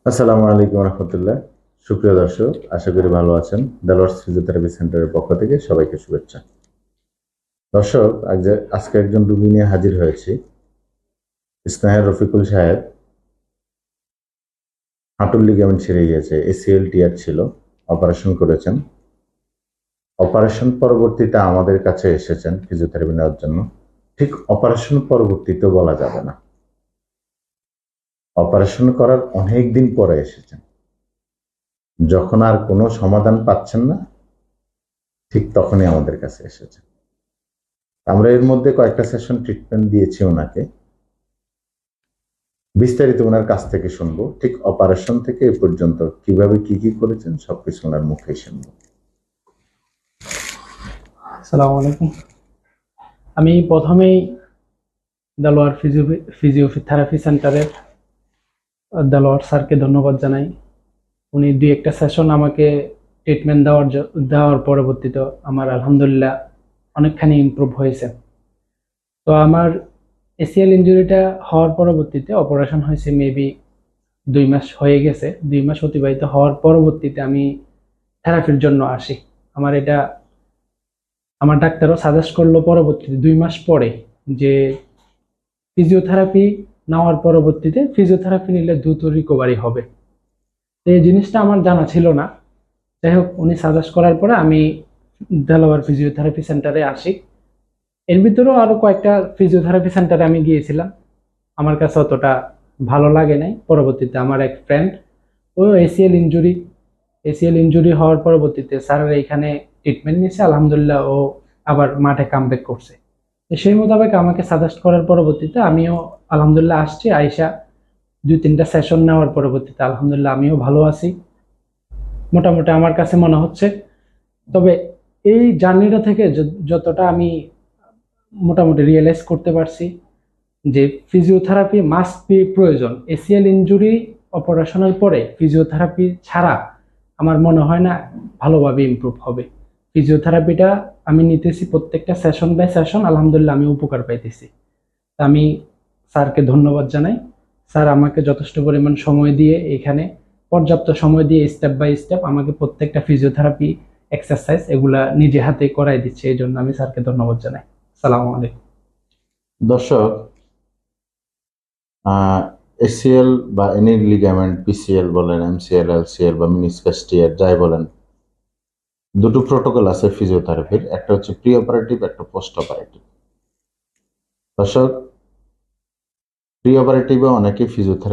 আসসালামু আলাইকুম রহমতুল্লাহ। সুপ্রিয় দর্শক, আশা করি ভালো আছেন। দেলোয়ার্স ফিজিওথেরাপি সেন্টারের পক্ষ থেকে সবাইকে শুভেচ্ছা। দর্শক, আজকে একজন রোগী নিয়ে হাজির হয়েছি। স্নেহের রফিকুল সাহেব হাঁটুর লিগামেন্ট ছিঁড়ে গিয়েছে, এসিএল টিয়ার ছিল, অপারেশন করেছেন। অপারেশন পরবর্তীতে আমাদের কাছে এসেছেন ফিজিওথেরাপি নেওয়ার জন্য। ঠিক অপারেশন পরবর্তীতেও বলা যাবে না, অপারেশন করার অনেক দিন পরে এসেছেন, যখন আর কোনো সমাধান পাচ্ছেন না, ঠিক তখনই আমাদের কাছে এসেছেন। আমরা এর মধ্যে কয়েকটা সেশন ট্রিটমেন্ট দিয়েছি ওনাকে। বিস্তারিত ওনার কাছ থেকে শুনবো, ঠিক অপারেশন থেকে এ পর্যন্ত কিভাবে কি কি করেছেন সবকিছু ওনার মুখে শুনবো। আসসালামু আলাইকুম। আমি প্রথমেই দেলোয়ার ফিজিওথেরাপি সেন্টারের দেলোয়ার স্যারকে ধন্যবাদ জানাই। উনি দুই একটা সেশন আমাকে ট্রিটমেন্ট দেওয়ার পরবর্তীতে আমার আলহামদুলিল্লাহ অনেকখানি ইমপ্রুভ হয়েছে। তো আমার এসিএল ইনজুরিটা হওয়ার পরবর্তীতে অপারেশন হয়েছে মেবি 2 মাস হয়ে গেছে। 2 মাস অতিবাহিত হওয়ার পরবর্তীতে আমি থেরাপির জন্য আসি। এটা আমার ডাক্তারও সাজেস্ট করলো পরবর্তীতে 2 মাস পরে যে ফিজিওথেরাপি নেওয়ার পরবর্তীতে ফিজিওথেরাপি নিলে দ্রুত রিকভারি হবে। তো এই জিনিসটা আমার জানা ছিল না। যাই হোক, উনি সাজেস্ট করার পরে আমি দেলোয়ার ফিজিওথেরাপি সেন্টারে আসি। এর ভিতরেও আরো কয়েকটা ফিজিওথেরাপি সেন্টারে আমি গিয়েছিলাম, আমার কাছে অতটা ভালো লাগে নাই। পরবর্তীতে আমার এক ফ্রেন্ড, ও এসিএল ইনজুরি হওয়ার পরবর্তীতে স্যারের এখানে ট্রিটমেন্ট নিয়েছে, আলহামদুলিল্লাহ ও আবার মাঠে কামব্যাক করছে। তো সেই মোতাবেক আমাকে সাজেস্ট করার পরবর্তীতে আমিও আলহামদুলিল্লাহ আসছি। আইসা 2-3টা সেশন নেওয়ার পরবর্তীতে আলহামদুলিল্লাহ আমিও ভালো আছি, মোটামুটি আমার কাছে মনে হচ্ছে। তবে এই জার্নিটা থেকে যতটা আমি মোটামুটি রিয়েলাইজ করতে পারছি যে ফিজিওথেরাপি মাস্ট বি প্রয়োজন। এসিএল ইনজুরি অপারেশনের পরে ফিজিওথেরাপি ছাড়া আমার মনে হয় না ভালোভাবে ইমপ্রুভ হবে। ফিজিওথেরাপিটা আমি নিতেছি প্রত্যেকটা সেশন বাই সেশন, আলহামদুলিল্লাহ আমি উপকার পাইতেছি। আমি স্যারকে ধন্যবাদ জানাই। স্যার আমাকে যথেষ্ট পরিমাণ সময় দিয়ে, এখানে পর্যাপ্ত সময় দিয়ে স্টেপ বাই স্টেপ আমাকে প্রত্যেকটা ফিজিওথেরাপি এক্সারসাইজ এগুলা নিজে হাতে করাই দিচ্ছে। এই জন্য আমি স্যারকে ধন্যবাদ জানাই। সালাম আলাইকুম। দর্শক, এসিএল বা এনি লিগামেন্ট, পিসিএল বলেন, এমসিএল, এলসিএল বা মিনিসকাস টিয়ার যাই বলেন, দুটো প্রোটোকল আছে ফিজিওথেরাপির। একটা হচ্ছে প্রি অপারেটিভ, একটা পোস্ট অপারেটিভ। দর্শক, প্রি অপারেটিভে অনেকে ফিজিওথেরাপি